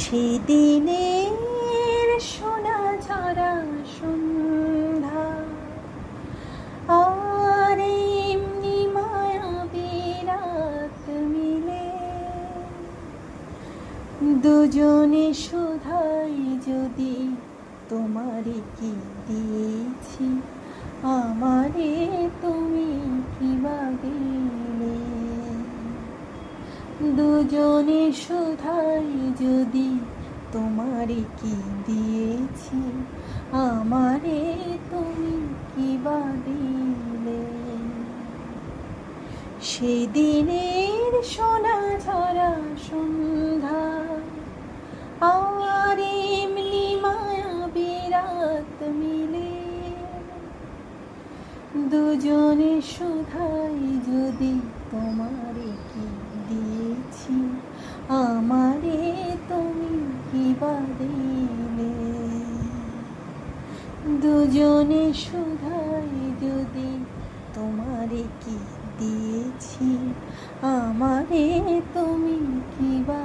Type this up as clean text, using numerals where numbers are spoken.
সেদিনের সোনা ঝরা সন্ধ্যা আর এমনি মায়াবী রাত মিলে দুজনে শুধাই যদি তোমারে কি দিয়েছি আমারে তুমি কি বা দিলে। দুজনে শুধাই যদি তোমারে কি দিয়েছি আমারে তুমি কি বা দিলে। সেদিনের সোনা ঝরা সন্ধ্যা আর এমনি মায়াবী রাত মিলে দুজনে শুধাই যদি তোমারে কি দিয়েছি আমারে তুমি কি বা দিলে। দুজনে শুধাই যদি তোমারে কি দিয়েছি আমারে তুমি কি বা